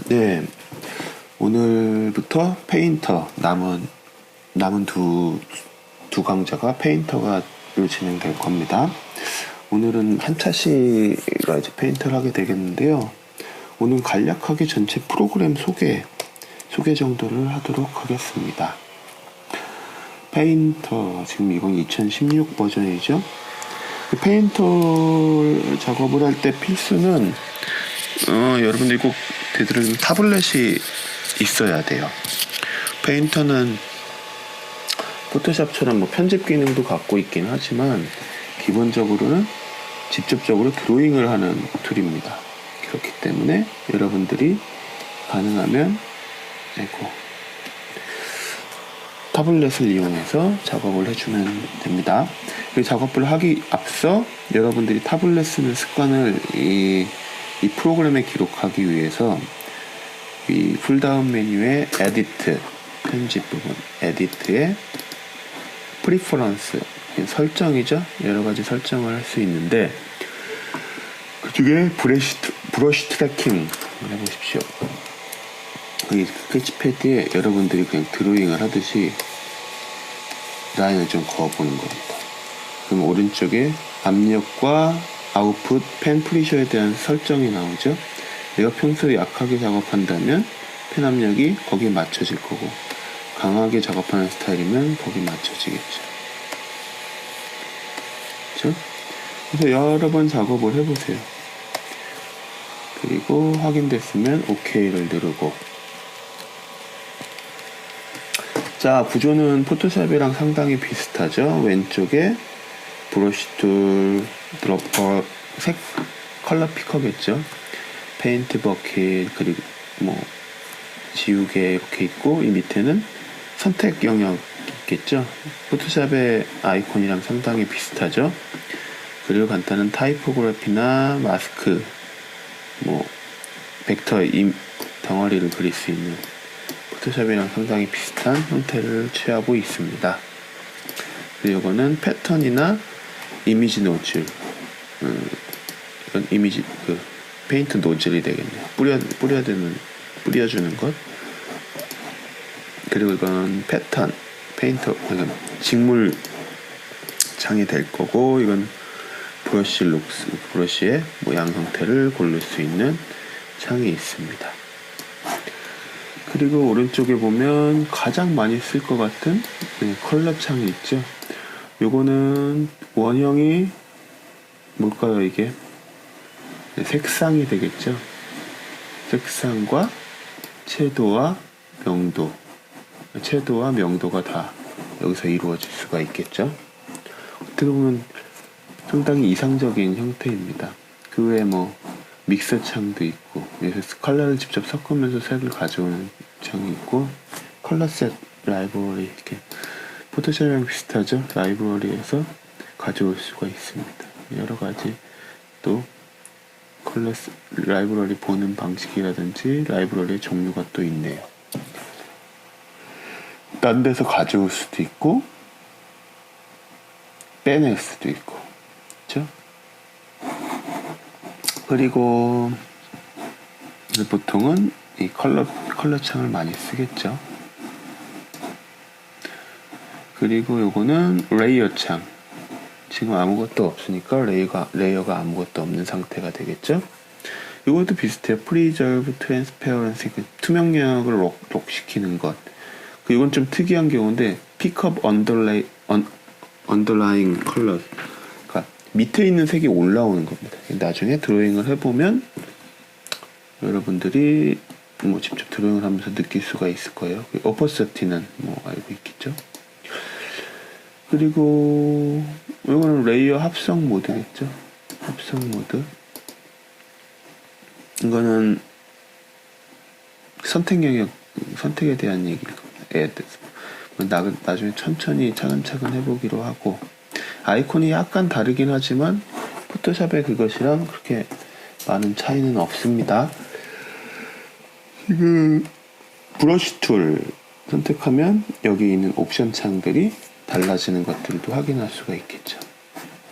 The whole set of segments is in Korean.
네, 오늘부터 페인터 남은 두 강좌가 페인터가 진행될 겁니다. 오늘은 한차 씨가 이제 페인터를 하게 되겠는데요. 오늘 간략하게 전체 프로그램 소개 정도를 하도록 하겠습니다. 페인터, 지금 이건 2016 버전이죠. 페인터 작업을 할 때 필수는 여러분들이 꼭 되도록이면 타블렛이 있어야 돼요. 페인터는 포토샵처럼 뭐 편집 기능도 갖고 있긴 하지만 기본적으로는 직접적으로 드로잉을 하는 툴입니다. 그렇기 때문에 여러분들이 가능하면 타블렛을 이용해서 작업을 해주면 됩니다. 그 작업을 하기 앞서 여러분들이 타블렛 쓰는 습관을 이 프로그램에 기록하기 위해서 이 풀다운 메뉴의 에디트, 편집 부분, 에디트의 프리퍼런스, 설정이죠. 여러가지 설정을 할 수 있는데 그 중에 브러쉬 트래킹 해보십시오. 이 스케치패드에 여러분들이 그냥 드로잉을 하듯이 라인을 좀 그어보는 겁니다. 그럼 오른쪽에 압력과 아웃풋, 펜 프리셔에 대한 설정이 나오죠. 내가 평소에 약하게 작업한다면 펜 압력이 거기에 맞춰질 거고, 강하게 작업하는 스타일이면 거기에 맞춰지겠죠. 그렇죠? 그래서 여러 번 작업을 해보세요. 그리고 확인됐으면 OK를 누르고. 자, 구조는 포토샵이랑 상당히 비슷하죠. 왼쪽에 브러쉬 툴, 드롭퍼, 컬러 피커겠죠. 페인트 버킷, 그리고 지우개 이렇게 있고, 이 밑에는 선택 영역 있겠죠. 포토샵의 아이콘이랑 상당히 비슷하죠. 그리고 간단한 타이포그래피나 마스크, 벡터 덩어리를 그릴 수 있는 포토샵이랑 상당히 비슷한 형태를 취하고 있습니다. 그리고 이거는 패턴이나 이미지 노즐, 이건 이미지 페인트 노즐이 되겠네요. 뿌려주는 것. 그리고 이건 패턴, 페인터, 직물 창이 될 거고, 이건 브러쉬의 모양 형태를 고를 수 있는 창이 있습니다. 그리고 오른쪽에 보면 가장 많이 쓸 것 같은 컬러 창이 있죠. 요거는 원형이 뭘까요? 이게 색상이 되겠죠. 색상과 채도와 명도가 다 여기서 이루어질 수가 있겠죠. 어떻게 보면 상당히 이상적인 형태입니다. 그 외에 믹서 창도 있고, 그래서 컬러를 직접 섞으면서 색을 가져오는 창이 있고, 컬러셋 라이브러리, 이렇게 포토샵이랑 비슷하죠. 라이브러리에서 가져올 수가 있습니다. 여러 가지 또 컬러 라이브러리 보는 방식이라든지 라이브러리의 종류가 또 있네요. 딴 데서 가져올 수도 있고 빼낼 수도 있고, 그렇죠? 그리고 보통은 이 컬러 창을 많이 쓰겠죠. 그리고 요거는 레이어 창. 지금 아무것도 없으니까 레이어가 아무것도 없는 상태가 되겠죠. 이것도 비슷해요. Preserve Transparency, 투명 영역을 록 시키는 것. 이건 좀 특이한 경우인데 Pick up underlying colors. 그러니까 밑에 있는 색이 올라오는 겁니다. 나중에 드로잉을 해보면 여러분들이 직접 드로잉을 하면서 느낄 수가 있을 거예요. 오퍼시티는 알고 있겠죠. 그리고 이거는 레이어 합성 모드겠죠. 합성 모드. 이거는 선택에 대한 얘기일 겁니다. 나중에 천천히 차근차근 해보기로 하고, 아이콘이 약간 다르긴 하지만 포토샵의 그것이랑 그렇게 많은 차이는 없습니다. 지금 브러쉬 툴 선택하면 여기 있는 옵션 창들이 달라지는 것들도 확인할 수가 있겠죠.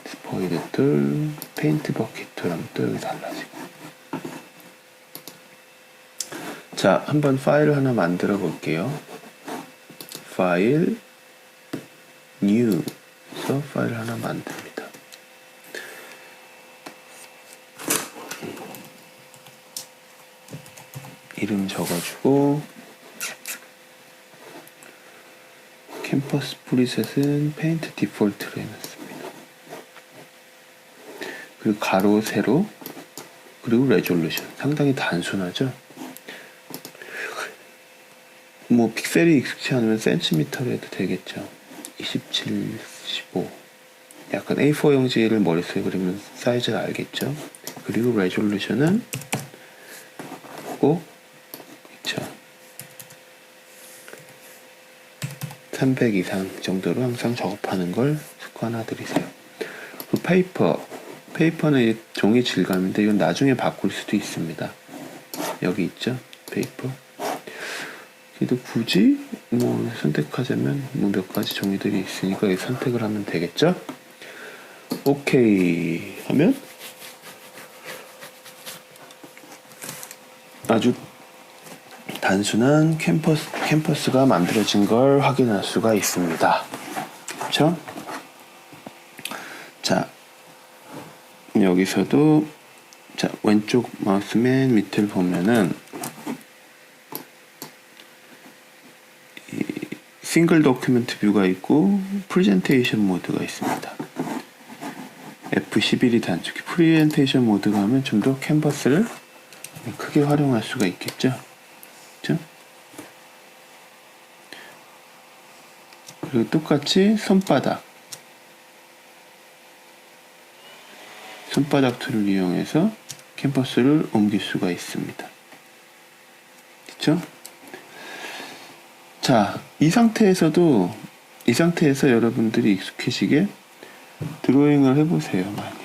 스포이드 툴, 페인트 버킷 툴 하면 또 여기 달라지고, 자, 한번 파일을 하나 만들어 볼게요. 파일, new. 그래서 파일 하나 만듭니다. 이름 적어주고, 캠퍼스 프리셋은 페인트 디폴트로 해놨습니다. 그리고 가로, 세로, 그리고 레졸루션. 상당히 단순하죠? 뭐 픽셀이 익숙치 않으면 센티미터로 해도 되겠죠. 27, 15. 약간 A4 용지를 머릿속에 그리면 사이즈를 알겠죠. 그리고 레졸루션은 꼭 있죠. 300 이상 정도로 항상 작업하는 걸 습관화들이세요. 그 페이퍼는 종이 질감인데 이건 나중에 바꿀 수도 있습니다. 여기 있죠. 페이퍼. 그래도 굳이 뭐 선택하자면 뭐 몇 가지 종이들이 있으니까 이 선택을 하면 되겠죠. 오케이 하면 아주 단순한 캠퍼스가 만들어진 걸 확인할 수가 있습니다. 그렇죠? 자, 여기서도 자, 왼쪽 마우스 맨 밑을 보면은 싱글 도큐멘트 뷰가 있고 프레젠테이션 모드가 있습니다. F11이 단축키. 프레젠테이션 모드가 하면 좀 더 캔버스를 크게 활용할 수가 있겠죠. 그렇죠? 그리고 똑같이 손바닥 툴을 이용해서 캔버스를 옮길 수가 있습니다. 그렇죠? 자, 이 상태에서 여러분들이 익숙해지게 드로잉을 해보세요. 많이.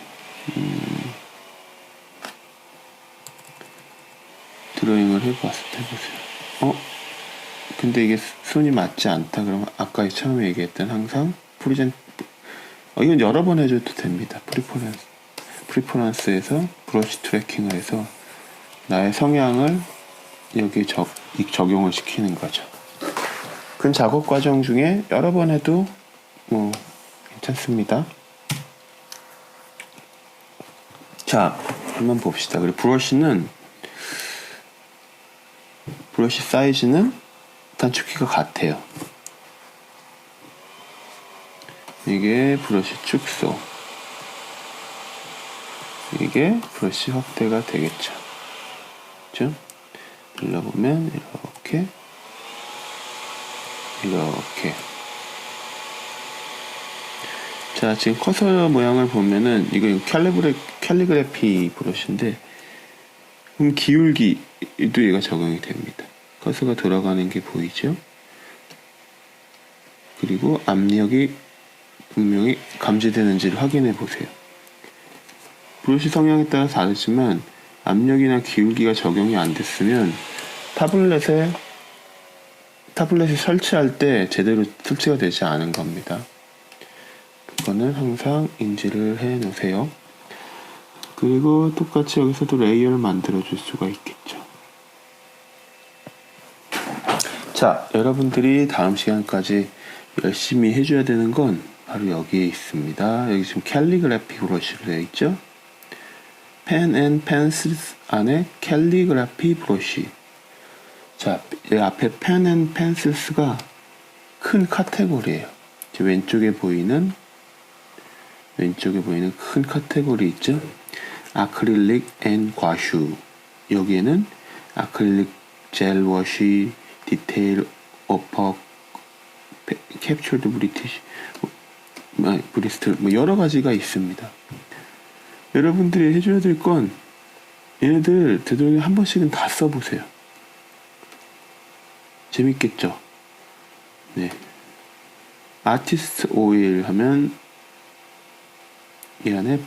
드로잉을 해보세요. 근데 이게 손이 맞지 않다 그러면 아까 처음에 얘기했던 항상 이건 여러 번 해줘도 됩니다. 프리퍼런스에서 브러쉬 트래킹을 해서 나의 성향을 여기에 적용을 시키는 거죠. 그 작업 과정 중에 여러 번 해도 뭐 괜찮습니다. 자, 한번 봅시다. 그리고 브러쉬 사이즈는 단축키가 같아요. 이게 브러쉬 축소, 이게 브러쉬 확대가 되겠죠. 그렇죠? 눌러보면 이렇게 자, 지금 커서 모양을 보면은 이거 캘리그래피 브러쉬인데 그럼 기울기도 얘가 적용이 됩니다. 커서가 돌아가는 게 보이죠? 그리고 압력이 분명히 감지되는지를 확인해 보세요. 브러쉬 성향에 따라 다르지만 압력이나 기울기가 적용이 안 됐으면 타블렛에 설치할 때 제대로 설치가 되지 않은 겁니다. 그거는 항상 인지를 해 놓으세요. 그리고 똑같이 여기서도 레이어를 만들어 줄 수가 있겠죠. 자, 여러분들이 다음 시간까지 열심히 해줘야 되는 건 바로 여기에 있습니다. 여기 지금 캘리그래피 브러쉬로 되어 있죠. 펜 앤 펜슬 안에 캘리그래피 브러쉬. 자, 이 앞에 펜 앤 펜슬스가 큰 카테고리예요. 왼쪽에 보이는 큰 카테고리 있죠. 아크릴릭 앤 과슈. 여기에는 아크릴릭 젤 워시, 디테일 어퍼, 캡처드 브리스틀 뭐 여러 가지가 있습니다. 여러분들이 해줘야 될 건 얘네들 되도록이면 한 번씩은 다 써보세요. 재밌겠죠? 네. 아티스트 오일 하면 이 안에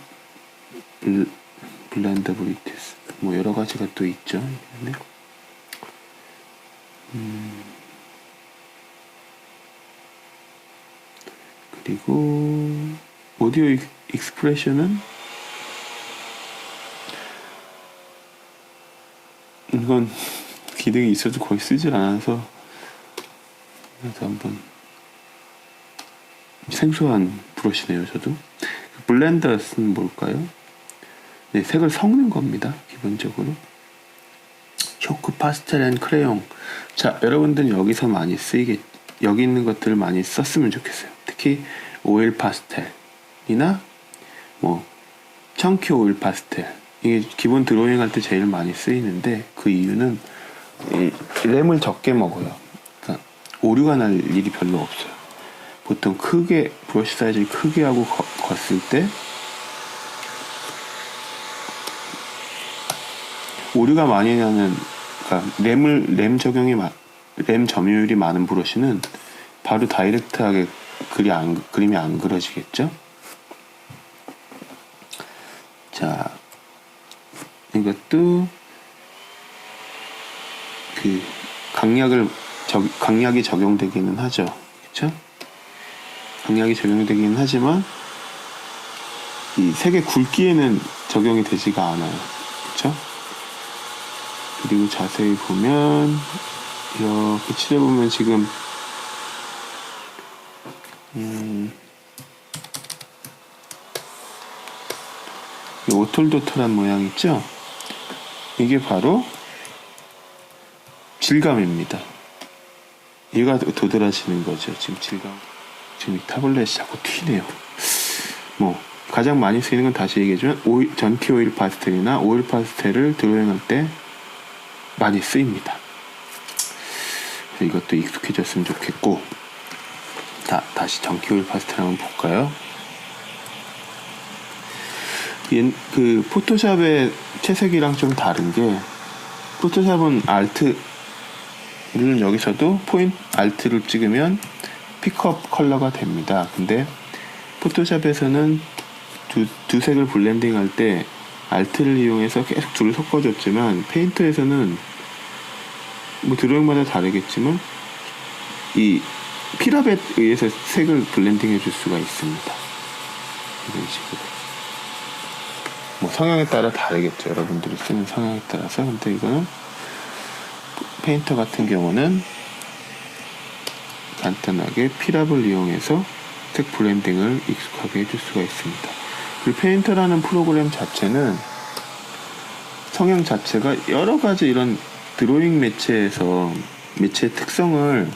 블렌더블리티스 뭐 여러 가지가 또 있죠. 네. 그리고 오디오 익스프레션은 이건 기능이 있어도 거의 쓰질 않아서, 그래서 한번 생소한 브러쉬네요. 저도. 블렌더는 뭘까요? 네, 색을 섞는 겁니다. 기본적으로. 초크 파스텔 앤 크레용. 자, 여러분들은 여기서 많이 여기 있는 것들을 많이 썼으면 좋겠어요. 특히 오일 파스텔이나 뭐 청키 오일 파스텔, 이게 기본 드로잉 할 때 제일 많이 쓰이는데, 그 이유는 이 램을 적게 먹어요. 그러니까 오류가 날 일이 별로 없어요. 보통 크게 브러쉬 사이즈를 크게 하고 걷을 때 오류가 많이 나는, 그러니까 램 점유율이 많은 브러쉬는 바로 다이렉트하게 그림이 안 그려지겠죠? 자, 이것도 그 강약이 적용되기는 하죠. 그쵸? 강약이 적용되기는 하지만 이 색의 굵기에는 적용이 되지가 않아요. 그쵸? 그리고 자세히 보면 이렇게 칠해보면 지금 이 오톨도톨한 모양 있죠? 이게 바로 질감입니다. 얘가 도드라지는 거죠. 지금 질감. 지금 이 타블렛이 자꾸 튀네요. 뭐 가장 많이 쓰이는 건 다시 얘기해주면 전키 오일 파스텔이나 오일 파스텔을 드로잉할 때 많이 쓰입니다. 이것도 익숙해졌으면 좋겠고, 자, 다시 전키 오일 파스텔 한번 볼까요? 그 포토샵의 채색이랑 좀 다른 게, 포토샵은 알트를 여기서도 알트를 찍으면 픽업 컬러가 됩니다. 근데 포토샵에서는 두 색을 블렌딩 할 때 알트를 이용해서 계속 줄을 섞어줬지만, 페인터에서는 뭐 드로잉마다 다르겠지만 이 피랍에 의해서 색을 블렌딩 해줄 수가 있습니다. 이런 식으로. 뭐 성향에 따라 다르겠죠. 여러분들이 쓰는 성향에 따라서. 근데 이거는 페인터 같은 경우는 간단하게 피랍을 이용해서 색 블렌딩을 익숙하게 해줄 수가 있습니다. 그리고 페인터라는 프로그램 자체는 성향 자체가 여러 가지 이런 드로잉 매체의 특성을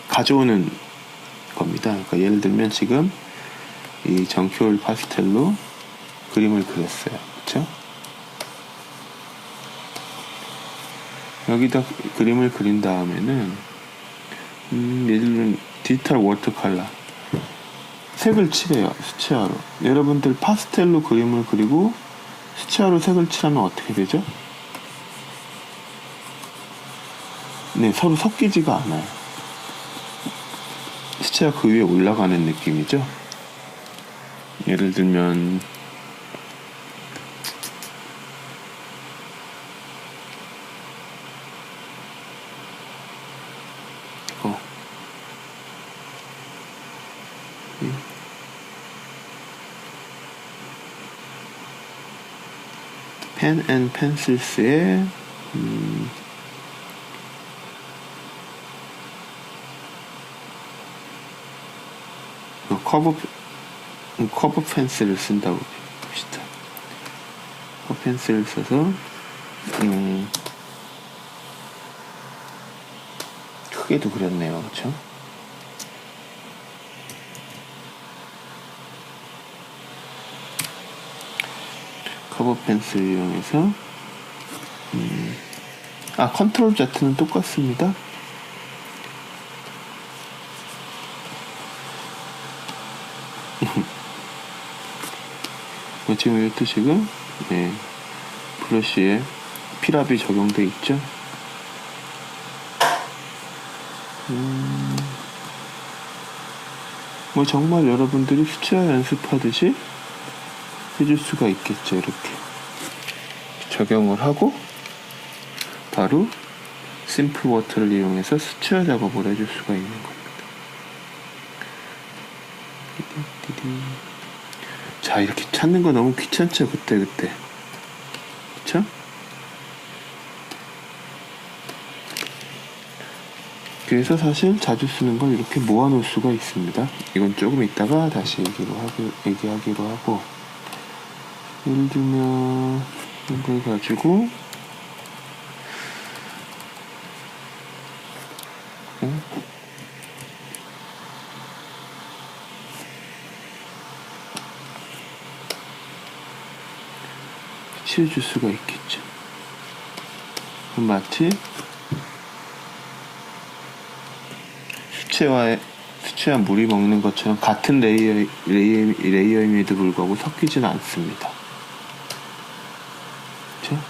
가져오는 겁니다. 그러니까 예를 들면 지금 이 전키오일 파스텔로 그림을 그렸어요. 그쵸? 여기다 그림을 그린 다음에는 예를 들면 디지털 워터 컬러 색을 칠해요. 수채화로. 여러분들 파스텔로 그림을 그리고 수채화로 색을 칠하면 어떻게 되죠? 네, 서로 섞이지가 않아요. 수채화 그 위에 올라가는 느낌이죠. 예를 들면 펜 앤 펜슬스의 커브 펜슬을 쓴다고 봅시다. 커브 펜슬을 써서 크게도 그렸네요. 그렇죠? 커버 펜슬 이용해서 컨트롤 Z는 똑같습니다. 지금 이것도 지금 브러쉬에 피랍이 적용되어 있죠. 뭐 정말 여러분들이 수채화 연습하듯이 해줄 수가 있겠죠. 이렇게 적용을 하고 바로 심플 워터를 이용해서 수채화 작업을 해줄 수가 있는 겁니다. 자, 이렇게 찾는 거 너무 귀찮죠. 그때 그쵸? 그래서 사실 자주 쓰는 걸 이렇게 모아놓을 수가 있습니다. 이건 조금 이따가 다시 얘기하기로 하고, 예를 들면 이걸 가지고 칠해줄 수가 있겠죠. 그럼 마치 수채와 물이 먹는 것처럼 같은 레이어임에도 불구하고 섞이지는 않습니다. 그렇죠?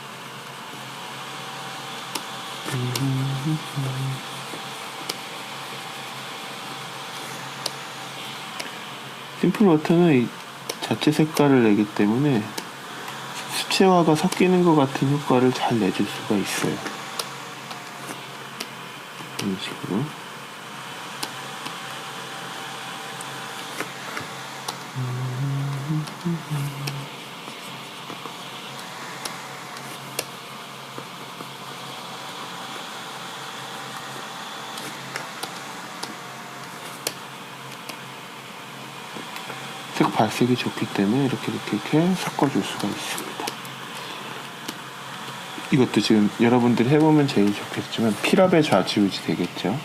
심플 워터는 이 자체 색깔을 내기 때문에 수채화가 섞이는 것 같은 효과를 잘 내줄 수가 있어요. 이런 식으로. 색 발색이 좋기 때문에 이렇게 섞어줄 수가 있습니다. 이것도 지금 여러분들이 해보면 제일 좋겠지만 필압의 좌지우지 되겠죠.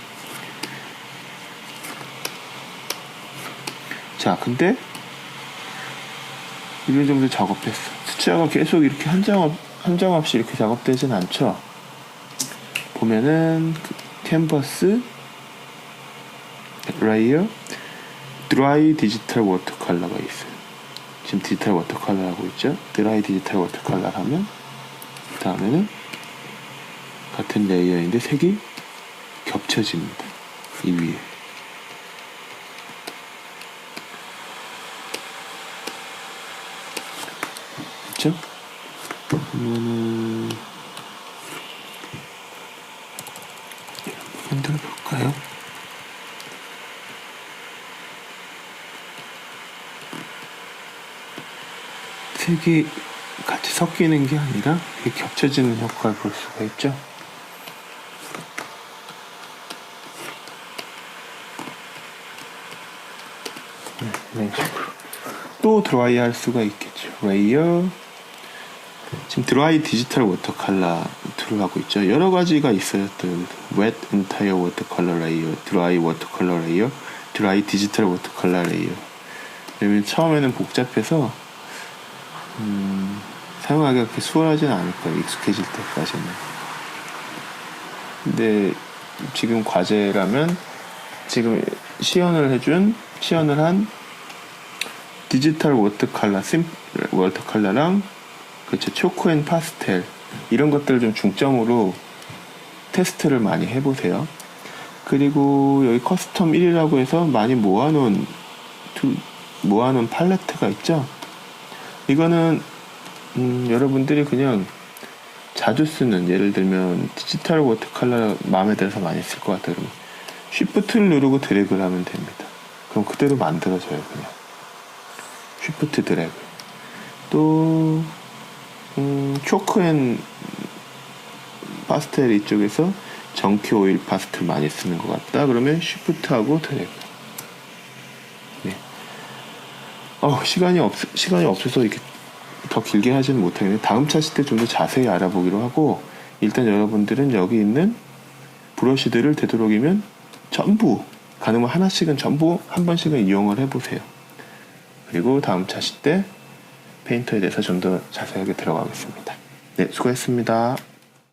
자, 근데 1년 정도 작업했어. 수채화가 계속 이렇게 한 장 없이 이렇게 작업되진 않죠. 보면은 캔버스, 레이어, 드라이 디지털 워터컬러가 있어요. 지금 디지털 워터컬러 하고 있죠. 드라이 디지털 워터컬러 하면 그 다음에는 같은 레이어인데 색이 겹쳐집니다. 이 위에. 그렇죠? 그러면은 만들어 볼까요? 색이 같이 섞이는 게 아니라 이렇게 겹쳐지는 효과를 볼 수가 있죠. 이런 식으로 또 드라이 할 수가 있겠죠. 레이어, 지금 드라이 디지털 워터컬러 툴을 하고 있죠. 여러 가지가 있어요. 또 wet entire watercolor layer, dry watercolor layer, dry digital watercolor layer. 왜냐면 처음에는 복잡해서 사용하기가 그렇게 수월하진 않을 거예요. 익숙해질 때까지는. 근데 지금 과제라면 지금 시연을 한 디지털 워터컬러랑 그렇죠. 초코 앤 파스텔 이런 것들을 좀 중점으로 테스트를 많이 해보세요. 그리고 여기 커스텀 1이라고 해서 많이 모아놓은 팔레트가 있죠. 이거는 여러분들이 그냥 자주 쓰는, 예를 들면 디지털 워터컬러 마음에 들어서 많이 쓸 것 같다 그러면 쉬프트를 누르고 드래그를 하면 됩니다. 그럼 그대로 만들어져요. 그냥 쉬프트 드래그. 또 초크 앤 파스텔 이쪽에서 정키 오일 파스텔 많이 쓰는 것 같다 그러면 쉬프트하고 드래그. 네. 시간이 없어서 이렇게 더 길게 하지는 못하겠는데 다음 차실 때 좀 더 자세히 알아보기로 하고, 일단 여러분들은 여기 있는 브러쉬들을 되도록이면 전부, 가능하면 하나씩은 전부 한 번씩은 이용을 해보세요. 그리고 다음 차실 때 페인터에 대해서 좀 더 자세하게 들어가겠습니다. 네, 수고했습니다.